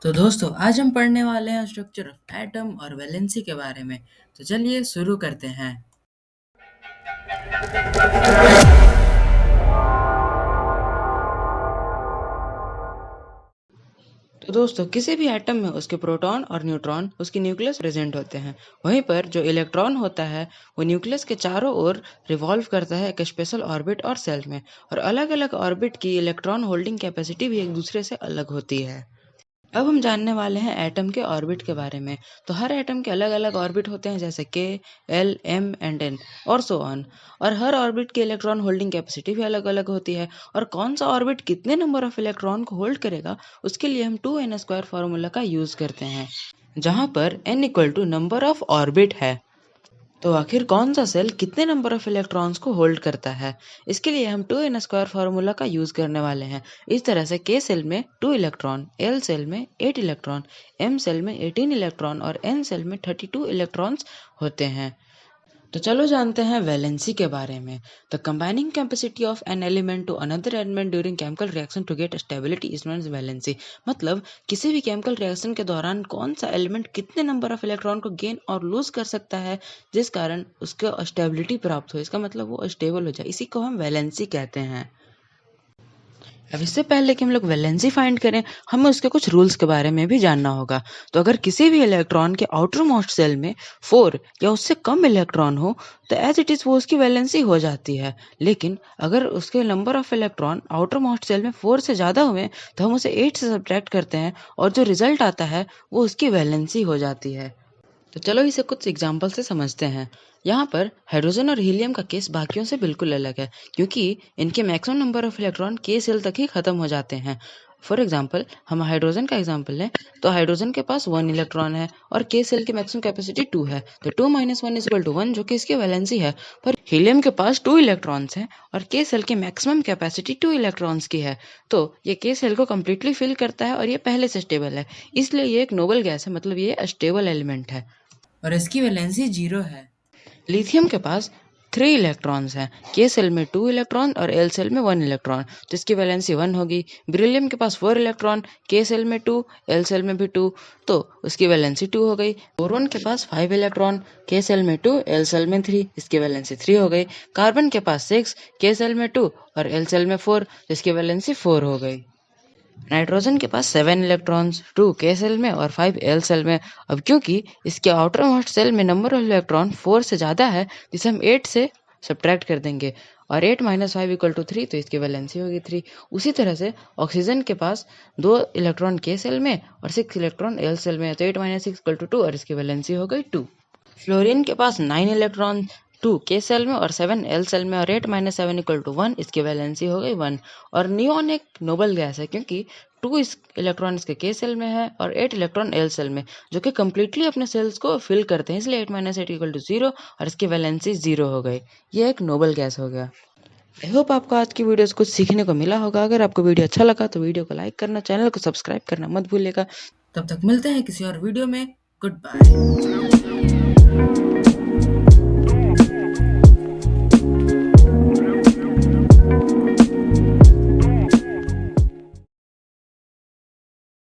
तो दोस्तों आज हम पढ़ने वाले हैं स्ट्रक्चर ऑफ एटम और वैलेंसी के बारे में। तो चलिए शुरू करते हैं। तो दोस्तों किसी भी एटम में उसके प्रोटॉन और न्यूट्रॉन उसकी न्यूक्लियस प्रेजेंट होते हैं। वहीं पर जो इलेक्ट्रॉन होता है वो न्यूक्लियस के चारों ओर रिवॉल्व करता है एक स्पेशल ऑर्बिट और सेल में। और अलग अलग ऑर्बिट की इलेक्ट्रॉन होल्डिंग कैपेसिटी भी एक दूसरे से अलग होती है। अब हम जानने वाले हैं एटम के ऑर्बिट के बारे में। तो हर एटम के अलग अलग ऑर्बिट होते हैं, जैसे के, एल, एम एंड एन और सो ऑन। और हर ऑर्बिट की इलेक्ट्रॉन होल्डिंग कैपेसिटी भी अलग अलग होती है। और कौन सा ऑर्बिट कितने नंबर ऑफ इलेक्ट्रॉन को होल्ड करेगा उसके लिए हम 2n² फार्मूला का यूज करते हैं, जहां पर n equal to number of orbit है। तो आखिर कौन सा सेल कितने नंबर ऑफ इलेक्ट्रॉन्स को होल्ड करता है, इसके लिए हम 2n² फार्मूला का यूज करने वाले हैं। इस तरह से के सेल में 2 इलेक्ट्रॉन, एल सेल में 8 इलेक्ट्रॉन, एम सेल में 18 इलेक्ट्रॉन और एन सेल में 32 इलेक्ट्रॉन्स होते हैं। तो चलो जानते हैं वैलेंसी के बारे में। The combining capacity of an element to another element during chemical reaction to get stability is known as valency. मतलब किसी भी केमिकल रिएक्शन के दौरान कौन सा एलिमेंट कितने नंबर ऑफ इलेक्ट्रॉन को गेन और लूज कर सकता है जिस कारण उसको स्टेबिलिटी प्राप्त हो, इसका मतलब वो स्टेबल हो जाए, इसी को हम वैलेंसी कहते हैं। अब इससे पहले कि हम लोग वैलेंसी फाइंड करें, हमें उसके कुछ रूल्स के बारे में भी जानना होगा। तो अगर किसी भी इलेक्ट्रॉन के आउटर मोस्ट सेल में 4 या उससे कम इलेक्ट्रॉन हो तो एज इट इज वो उसकी वैलेंसी हो जाती है। लेकिन अगर उसके number of electron outermost shell में 4 से ज़्यादा हुए तो हम उसे 8 से सब्ट्रैक्ट करते हैं और जो रिजल्ट आता है वो उसकी वैलेंसी हो जाती है। तो चलो इसे कुछ एग्जाम्पल से समझते हैं। यहाँ पर हाइड्रोजन और हीलियम का केस बाकियों से बिल्कुल अलग है, क्योंकि इनके मैक्सिमम नंबर ऑफ इलेक्ट्रॉन के सेल तक ही खत्म हो जाते हैं। फॉर एग्जाम्पल हम हाइड्रोजन का एग्जाम्पल लें तो हाइड्रोजन के पास 1 इलेक्ट्रॉन है और के सेल की मैक्सिमम कैपेसिटी 2 है, तो 2 - 1 = 1 जो कि इसकी वैलेंसी है। पर हीलियम के पास 2 इलेक्ट्रॉन्स हैं और के सेल की मैक्सिमम कैपेसिटी 2 इलेक्ट्रॉन्स की है, तो ये के सेल को कम्प्लीटली फिल करता है और ये पहले से स्टेबल है, इसलिए ये एक नोबल गैस है, मतलब ये स्टेबल एलिमेंट है और इसकी वैलेंसी 0 है। लिथियम के पास 3 इलेक्ट्रॉन्स हैं, के सेल में 2 इलेक्ट्रॉन और एल सेल में 1 इलेक्ट्रॉन, तो इसकी वैलेंसी 1 होगी। बेरिलियम के पास 4 इलेक्ट्रॉन, के सेल में 2, एल सेल में भी 2, तो उसकी वैलेंसी 2 हो गई। बोरोन के पास 5 इलेक्ट्रॉन, के सेल में 2, एल सेल में 3, इसकी वैलेंसी 3 हो गई। कार्बन के पास 6, के सेल में 2 और एल सेल में 4, इसकी वैलेंसी 4 हो गई। नाइट्रोजन के पास 7 इलेक्ट्रॉन्स, 2 के सेल में और 5 एल सेल में। अब क्योंकि इसके आउटर मोस्ट सेल में नंबर ऑफ इलेक्ट्रॉन 4 से ज़्यादा है, जिसे हम 8 से सब्ट्रैक्ट कर देंगे और 8 - 5 = 3, तो इसकी वैलेंसी होगी 3। उसी तरह से ऑक्सीजन के पास 2 इलेक्ट्रॉन के सेल में और 6 इलेक्ट्रॉन एल सेल में, तो 8 - 6 = 2 और इसकी वैलेंसी हो गई 2। फ्लोरीन के पास 9 इलेक्ट्रॉन, 2 के सेल में और 7 एल सेल में और 8 - 7 = 1, इसकी वैलेंसी हो गई 1। और नियोन एक नोबल गैस है क्योंकि 2 इलेक्ट्रॉन इसके के सेल में है और 8 इलेक्ट्रॉन एल सेल में, जो कि कम्प्लीटली अपने सेल्स को फिल करते हैं, इसलिए 8 - 8 = 0 और इसकी वैलेंसी 0 हो गई। ये एक नोबल गैस हो गया। आई होप आपको आज की वीडियो से कुछ सीखने को मिला होगा। अगर आपको वीडियो अच्छा लगा तो वीडियो को लाइक करना, चैनल को सब्सक्राइब करना मत भूलिएगा। तब तक मिलते हैं किसी और वीडियो में। Good bye.